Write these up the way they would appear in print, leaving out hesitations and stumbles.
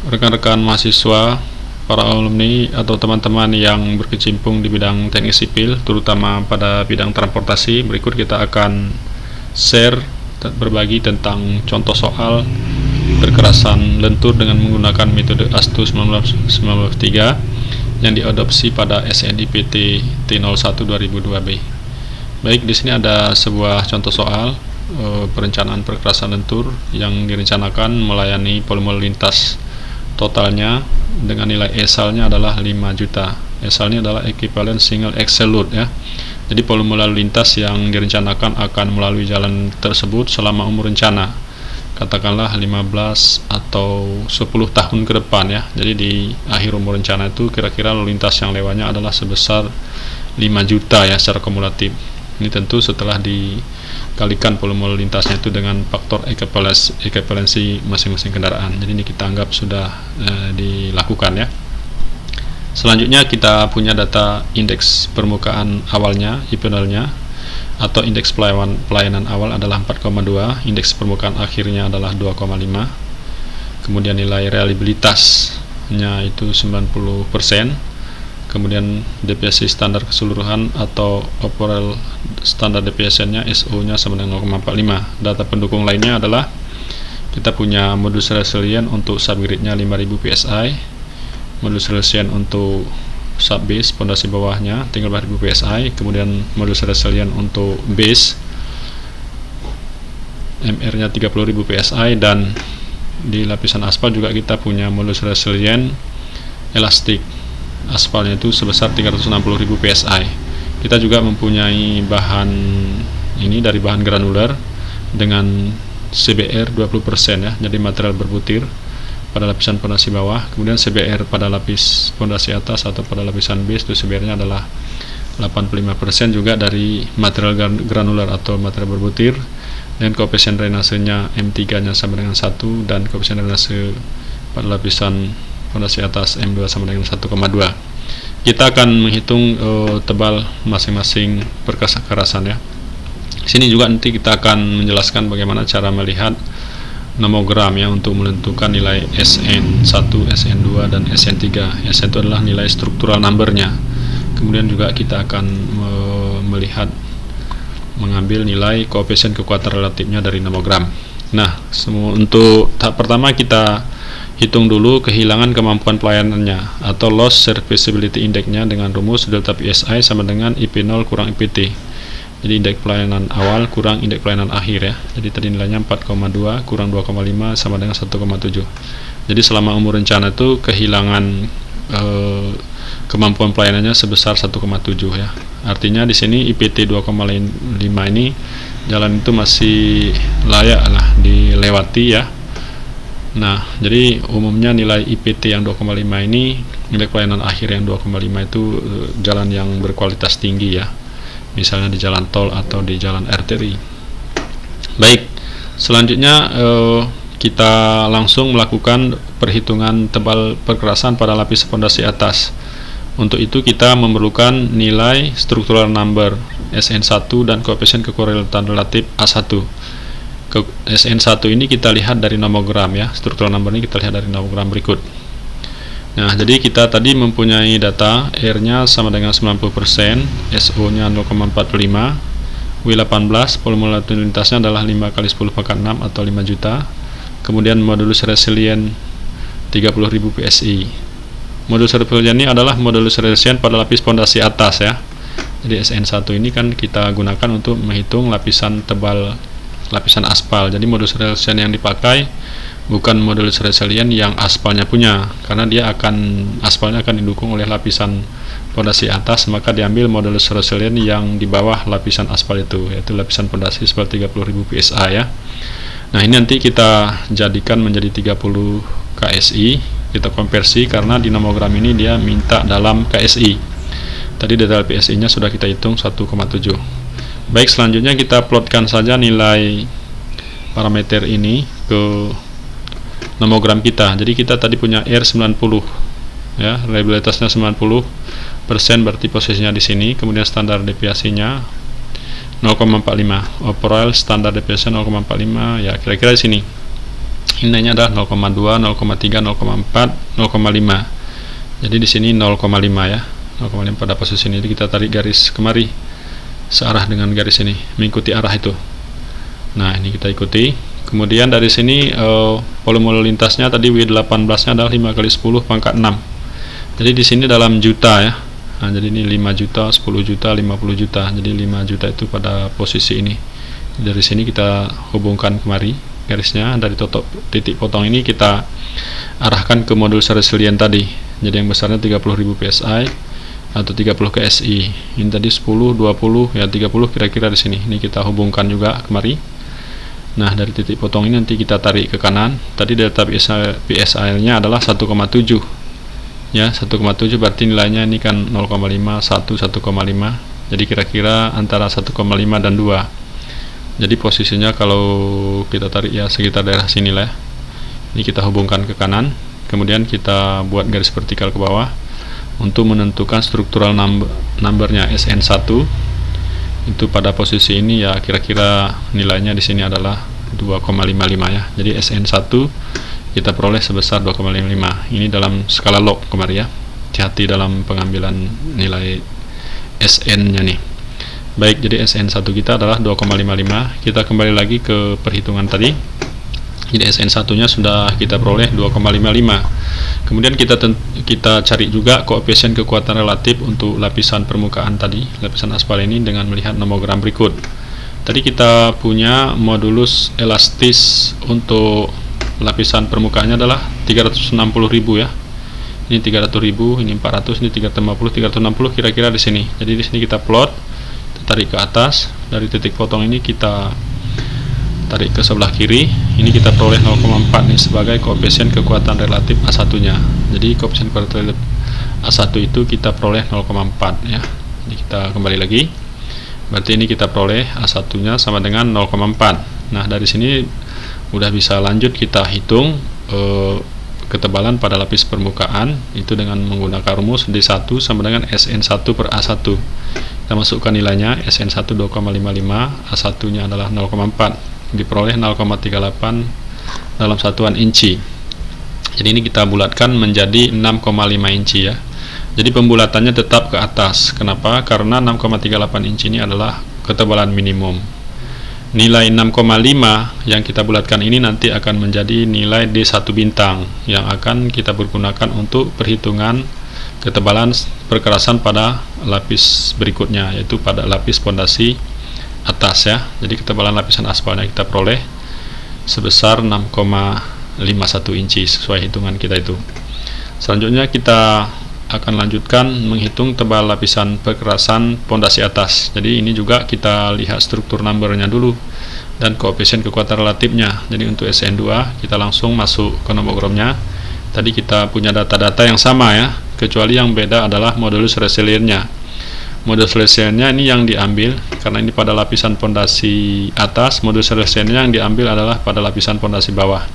rekan-rekan mahasiswa, para alumni atau teman-teman yang berkecimpung di bidang teknik sipil, terutama pada bidang transportasi. Berikut kita akan share dan berbagi tentang contoh soal perkerasan lentur dengan menggunakan metode ASTU 1993 yang diadopsi pada SNIPT T01 2002B. Baik, di sini ada sebuah contoh soal perencanaan perkerasan lentur yang direncanakan melayani volume lintas totalnya dengan nilai ESAL-nya adalah 5 juta. ESAL-nya adalah equivalent single axle load ya. Jadi volume lalu lintas yang direncanakan akan melalui jalan tersebut selama umur rencana, katakanlah 15 atau 10 tahun ke depan ya. Jadi di akhir umur rencana itu kira-kira lalu lintas yang lewatnya adalah sebesar 5 juta ya secara kumulatif. Ini tentu setelah dikalikan volume lalu lintasnya itu dengan faktor equivalensi masing-masing kendaraan. Jadi ini kita anggap sudah dilakukan ya. Selanjutnya kita punya data indeks permukaan awalnya, IPNL-nya atau indeks pelayanan awal adalah 4,2, indeks permukaan akhirnya adalah 2,5. Kemudian nilai reliabilitasnya itu 90%. Kemudian deviasi standar keseluruhan atau overall standar deviation-nya SO-nya sama dengan 0,45. Data pendukung lainnya adalah kita punya modulus resilient untuk subgrid-nya 5000 PSI, modulus resilient untuk subbase pondasi bawahnya 13.000 PSI, kemudian modulus resilient untuk base MR-nya 30.000 PSI, dan di lapisan aspal juga kita punya modulus resilient elastik aspalnya itu sebesar 360.000 PSI. Kita juga mempunyai bahan ini dari bahan granular dengan CBR 20% ya, jadi material berbutir pada lapisan pondasi bawah. Kemudian CBR pada lapis pondasi atas atau pada lapisan base itu CBR-nya adalah 85% juga dari material granular atau material berbutir, dan koefisien drainasenya M3-nya sama dengan 1, dan koefisien drainase pada lapisan pondasi atas M2 sama dengan 1,2. Kita akan menghitung tebal masing-masing perkerasan ya. Sini juga nanti kita akan menjelaskan bagaimana cara melihat nomogram ya untuk menentukan nilai SN1, SN2 dan SN3. SN itu adalah nilai struktural number-nya. Kemudian juga kita akan mengambil nilai koefisien kekuatan relatifnya dari nomogram. Nah, untuk tahap pertama kita hitung dulu kehilangan kemampuan pelayanannya atau loss serviceability index-nya dengan rumus delta PSI sama dengan IP0 kurang IPT. Jadi indeks pelayanan awal kurang indeks pelayanan akhir ya. Jadi tadi nilainya 4,2 kurang 2,5 sama dengan 1,7. Jadi selama umur rencana itu kehilangan kemampuan pelayanannya sebesar 1,7 ya. Artinya di sini IPT 2,5 ini jalan itu masih layak lah dilewati ya. Nah, jadi umumnya nilai IPT yang 2,5 ini, nilai pelayanan akhir yang 2,5 itu jalan yang berkualitas tinggi ya, misalnya di jalan tol atau di jalan arteri. Baik, selanjutnya kita langsung melakukan perhitungan tebal perkerasan pada lapis pondasi atas. Untuk itu kita memerlukan nilai structural number SN1 dan koefisien kekorelatan relatif A1. SN1 ini kita lihat dari nomogram ya, struktural number ini kita lihat dari nomogram berikut. Nah, jadi kita tadi mempunyai data R-nya sama dengan 90%, SO-nya 0,45, W18, volume lalu lintasnya adalah 5 kali 10 pangkat 6 atau 5 juta. Kemudian modulus resilient 30.000 PSI. Modulus resilient ini adalah modulus resilient pada lapis pondasi atas ya. Jadi SN1 ini kan kita gunakan untuk menghitung lapisan tebal lapisan aspal. Jadi modulus resilient yang dipakai bukan modulus resilient yang aspalnya punya, karena dia aspalnya akan didukung oleh lapisan pondasi atas, maka diambil modulus resilient yang di bawah lapisan aspal itu, yaitu lapisan pondasi seperti 30.000 PSI ya. Nah, ini nanti kita jadikan menjadi 30 KSI, kita konversi karena di nomogram ini dia minta dalam KSI. Tadi data PSI nya sudah kita hitung 1,7. Baik, selanjutnya kita plotkan saja nilai parameter ini ke nomogram kita. Jadi kita tadi punya R90 ya, reliabilitasnya 90%, berarti posisinya di sini. Kemudian standar deviasinya 0,45, overall standar deviation 0,45 ya, kira-kira di sini. nilainya adalah 0,2, 0,3, 0,4, 0,5. Jadi di sini 0,5 ya, 0,5 pada posisi ini. Kita tarik garis kemari searah dengan garis ini, mengikuti arah itu. Nah, ini kita ikuti. Kemudian dari sini volume lalu lintasnya tadi W18-nya adalah 5 kali 10 pangkat 6. Jadi di sini dalam juta ya. Nah, jadi ini 5 juta, 10 juta, 50 juta. Jadi 5 juta itu pada posisi ini. Dari sini kita hubungkan kemari garisnya, dari titik potong ini kita arahkan ke modul resilient tadi. Jadi yang besarnya 30.000 PSI atau 30 KSI. Ini tadi 10, 20, ya 30 kira-kira di sini. Ini kita hubungkan juga kemari. Nah, dari titik potong ini nanti kita tarik ke kanan. Tadi delta PSI-nya adalah 1,7. Ya, 1,7 berarti nilainya ini kan 0,5, 1, 1,5. Jadi kira-kira antara 1,5 dan 2. Jadi posisinya kalau kita tarik ya sekitar daerah sini lah ya. Ini kita hubungkan ke kanan, kemudian kita buat garis vertikal ke bawah untuk menentukan struktural numbernya SN1. Itu pada posisi ini ya kira-kira nilainya di sini adalah 2,55 ya. Jadi SN1 kita peroleh sebesar 2,55. Ini dalam skala log kemarin ya. Hati-hati dalam pengambilan nilai SN-nya nih. Baik, jadi SN1 kita adalah 2,55. Kita kembali lagi ke perhitungan tadi. Jadi SN1-nya sudah kita peroleh 2,55. Kemudian kita cari juga koefisien kekuatan relatif untuk lapisan permukaan tadi, lapisan aspal ini dengan melihat nomogram berikut. Tadi kita punya modulus elastis untuk lapisan permukaannya adalah 360.000 ya. Ini 300.000, ini 400, ini 350, 360 kira-kira di sini. Jadi di sini kita plot, kita tarik ke atas, dari titik potong ini kita tarik ke sebelah kiri. Ini kita peroleh 0,4 nih sebagai koefisien kekuatan relatif A1-nya. Jadi koefisien kekuatan relatif A1 itu kita peroleh 0,4 ya. Jadi kita kembali lagi. Berarti ini kita peroleh A1-nya sama dengan 0,4. Nah, dari sini udah bisa lanjut kita hitung ketebalan pada lapis permukaan itu dengan menggunakan rumus D1 sama dengan SN1 per A1. Kita masukkan nilainya, SN1 2,55, A1-nya adalah 0,4, diperoleh 0,38 dalam satuan inci. Jadi ini kita bulatkan menjadi 6,5 inci ya. Jadi pembulatannya tetap ke atas. Kenapa? Karena 6,38 inci ini adalah ketebalan minimum. Nilai 6,5 yang kita bulatkan ini nanti akan menjadi nilai D1 bintang yang akan kita pergunakan untuk perhitungan ketebalan perkerasan pada lapis berikutnya, yaitu pada lapis pondasi atas ya. Jadi ketebalan lapisan aspalnya kita peroleh sebesar 6,51 inci sesuai hitungan kita itu. Selanjutnya kita akan lanjutkan menghitung tebal lapisan perkerasan pondasi atas. Jadi ini juga kita lihat struktur numbernya dulu dan koefisien kekuatan relatifnya. Jadi untuk SN2 kita langsung masuk ke nomogramnya. Tadi kita punya data-data yang sama ya, kecuali yang beda adalah modulus resiliennya. Modulus resiliennya ini yang diambil karena ini pada lapisan pondasi atas, modulus resiliennya yang diambil adalah pada lapisan pondasi bawah.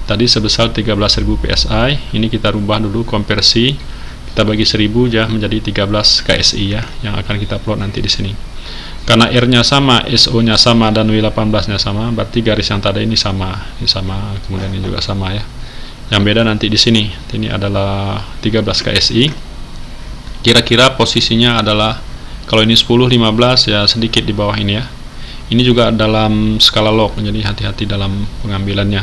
Tadi sebesar 13.000 PSI, ini kita rubah dulu konversi. Kita bagi 1000 ya menjadi 13 KSI ya, yang akan kita plot nanti di sini. Karena R-nya sama, SO-nya sama, dan W18-nya sama, berarti garis yang tadi ini sama, kemudian ini juga sama ya. Yang beda nanti di sini. Ini adalah 13 KSI. Kira-kira posisinya adalah kalau ini 10, 15 ya sedikit di bawah ini ya. Ini juga dalam skala log, jadi hati-hati dalam pengambilannya.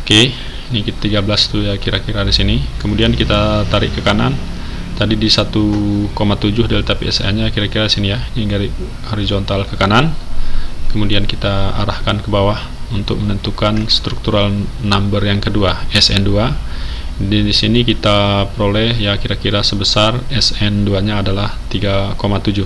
Oke. Ini 13 tuh ya kira-kira di sini. Kemudian kita tarik ke kanan. Tadi di 1,7 delta PSI-nya kira-kira sini ya. Ini garis horizontal ke kanan. Kemudian kita arahkan ke bawah untuk menentukan struktural number yang kedua, SN2. Di sini kita peroleh ya kira-kira sebesar SN2-nya adalah 3,7.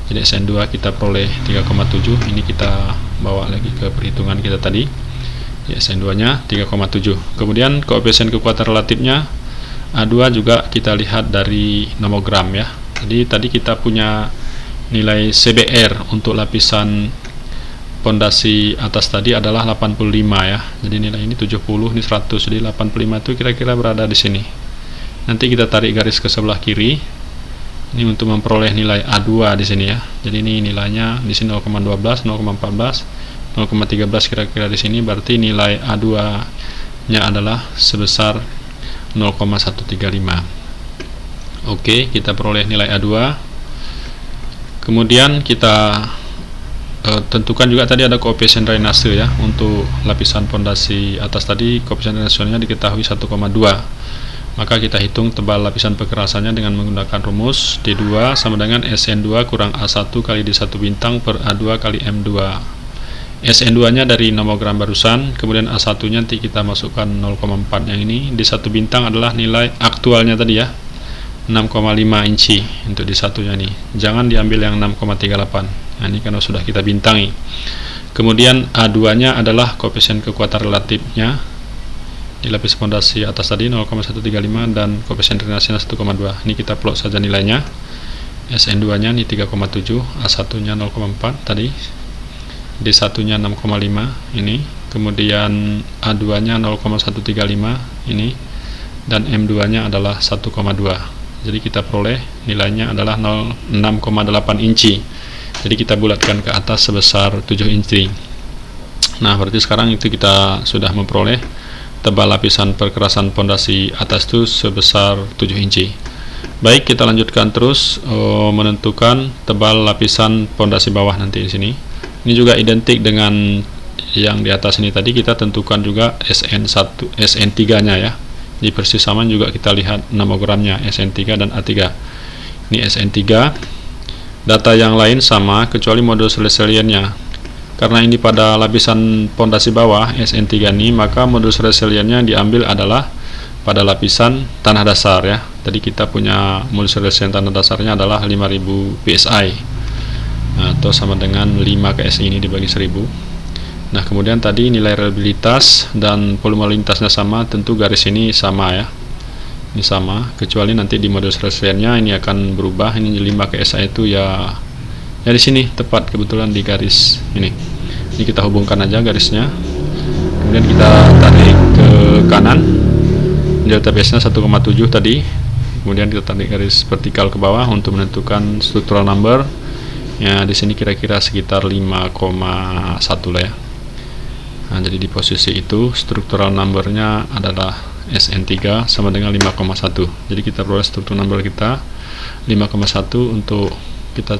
Jadi SN2 kita peroleh 3,7. Ini kita bawa lagi ke perhitungan kita tadi. Ya, SN2-nya 3,7. Kemudian koefisien kekuatan relatifnya A2 juga kita lihat dari nomogram ya. Jadi tadi kita punya nilai CBR untuk lapisan pondasi atas tadi adalah 85 ya. Jadi nilai ini 70, ini 100. Jadi 85 itu kira-kira berada di sini. Nanti kita tarik garis ke sebelah kiri. Ini untuk memperoleh nilai A2 di sini ya. Jadi ini nilainya di sini 0,12, 0,14. 0,13 kira-kira di sini, berarti nilai A2 nya adalah sebesar 0,135. Oke, kita peroleh nilai A2. Kemudian kita tentukan juga tadi ada koefisien drainase ya. Untuk lapisan pondasi atas tadi koefisien drainasenya diketahui 1,2. Maka kita hitung tebal lapisan perkerasannya dengan menggunakan rumus D2 sama dengan SN2 kurang A1 kali D1 bintang per A2 kali M2. SN2 nya dari nomogram barusan, kemudian A1 nya nanti kita masukkan 0,4 yang ini. D1 bintang adalah nilai aktualnya tadi ya, 6,5 inci untuk D1 nya nih. Jangan diambil yang 6,38. Nah, ini karena sudah kita bintangi. Kemudian A2 nya adalah koefisien kekuatan relatifnya di lapis fondasi atas tadi 0,135 dan koefisien drainasenya 1,2. Ini kita plot saja nilainya. SN2 nya ini 3,7, A1 nya 0,4 tadi, D1 nya 6,5 ini, kemudian A2 nya 0,135 ini, dan M2 nya adalah 1,2. Jadi kita peroleh nilainya adalah 6,8 inci. Jadi kita bulatkan ke atas sebesar 7 inci. Nah, berarti sekarang itu kita sudah memperoleh tebal lapisan perkerasan pondasi atas itu sebesar 7 inci. Baik, kita lanjutkan terus menentukan tebal lapisan pondasi bawah nanti di sini. Ini juga identik dengan yang di atas ini tadi, kita tentukan juga SN1, SN3-nya ya. Di persis sama juga kita lihat nomogramnya SN3 dan A3. Ini SN3. Data yang lain sama kecuali modulus resiliennya. Karena ini pada lapisan pondasi bawah SN3 ini, maka modulus resiliennya diambil adalah pada lapisan tanah dasar ya. Tadi kita punya modulus resilien tanah dasarnya adalah 5000 PSI. Atau sama dengan 5 KSI ini dibagi 1000. Nah, kemudian tadi nilai reliabilitas dan volume lintasnya sama, tentu garis ini sama ya. Ini sama, kecuali nanti di modulus resiliennya ini akan berubah. Ini 5 KSI itu ya di sini tepat kebetulan di garis ini. Ini kita hubungkan aja garisnya. Kemudian kita tarik ke kanan. Delta base-nya 1,7 tadi. Kemudian kita tarik garis vertikal ke bawah untuk menentukan structural number. Ya, di sini kira-kira sekitar 5,1 lah ya. Nah, jadi di posisi itu structural number-nya adalah SN3 sama dengan 5,1. Jadi kita peroleh structural number kita 5,1 untuk kita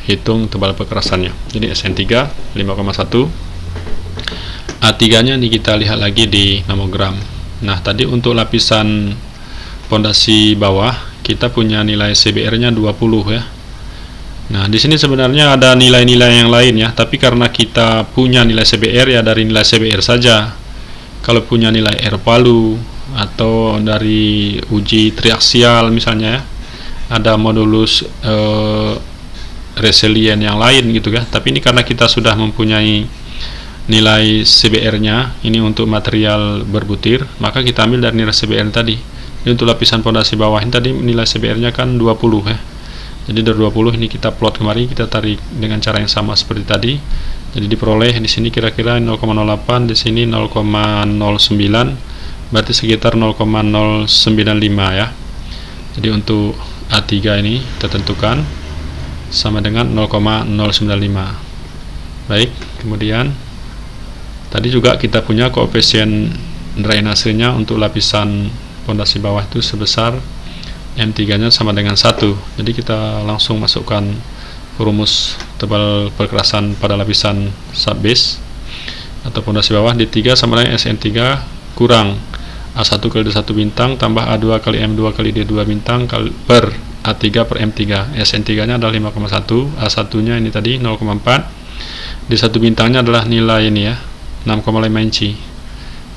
hitung tebal perkerasannya. Jadi SN3 5,1. A3 nya ini kita lihat lagi di nomogram. Nah, tadi untuk lapisan pondasi bawah kita punya nilai CBR nya 20 ya. Nah, di sini sebenarnya ada nilai-nilai yang lain ya, tapi karena kita punya nilai CBR ya dari nilai CBR saja. Kalau punya nilai R palu atau dari uji triaksial misalnya ya, ada modulus resilien yang lain gitu kan. Tapi ini karena kita sudah mempunyai nilai CBR-nya ini untuk material berbutir, maka kita ambil dari nilai CBR tadi. Ini untuk lapisan pondasi bawah ini tadi nilai CBR-nya kan 20 ya. Jadi dari 20 ini kita plot kemari, kita tarik dengan cara yang sama seperti tadi. Jadi diperoleh di sini kira-kira 0,08, di sini 0,09, berarti sekitar 0,095 ya. Jadi untuk A3 ini kita tentukan sama dengan 0,095. Baik, kemudian tadi juga kita punya koefisien drainasenya untuk lapisan pondasi bawah itu sebesar M3 nya sama dengan 1. Jadi kita langsung masukkan rumus tebal perkerasan pada lapisan subbase atau pondasi bawah. D3 sama dengan SN3 kurang A1 kali D1 bintang tambah A2 kali M2 kali D2 bintang per A3 per M3. SN3 nya adalah 5,1, A1 nya ini tadi 0,4, D1 bintangnya adalah nilai ini ya 6,5 inci.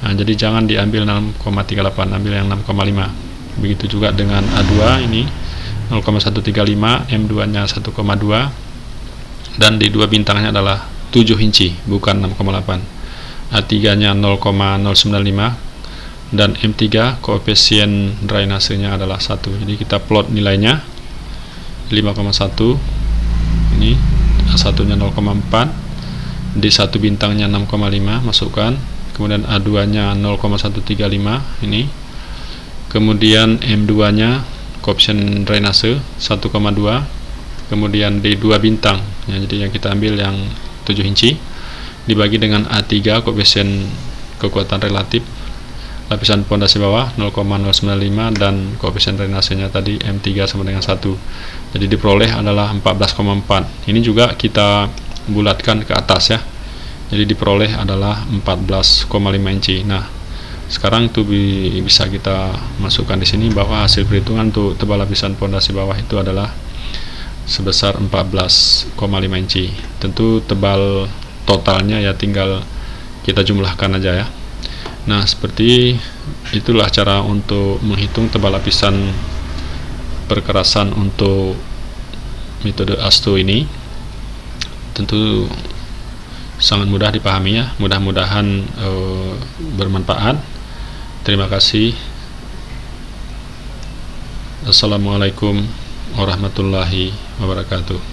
Nah, jadi jangan diambil 6,38, ambil yang 6,5. Begitu juga dengan A2 ini 0,135, M2 nya 1,2, dan D2 bintangnya adalah 7 inci bukan 6,8. A3 nya 0,095 dan M3 koefisien drainasenya adalah 1. Jadi kita plot nilainya 5,1 ini, A1 nya 0,4, D1 bintangnya 6,5 masukkan, kemudian A2 nya 0,135 ini, kemudian M2 nya koefisien drainase 1,2, kemudian D2 bintang ya, jadi yang kita ambil yang 7 inci, dibagi dengan A3 koefisien kekuatan relatif lapisan pondasi bawah 0,095 dan koefisien drainasenya tadi M3 sama dengan 1. Jadi diperoleh adalah 14,4. Ini juga kita bulatkan ke atas ya. Jadi diperoleh adalah 14,5 inci. Nah, sekarang tuh bisa kita masukkan di sini bahwa hasil perhitungan untuk tebal lapisan pondasi bawah itu adalah sebesar 14,5 inci. Tentu tebal totalnya ya tinggal kita jumlahkan aja ya. Nah, seperti itulah cara untuk menghitung tebal lapisan perkerasan untuk metode ASTO ini. Tentu sangat mudah dipahami ya. Mudah-mudahan bermanfaat. Terima kasih. Assalamualaikum warahmatullahi wabarakatuh.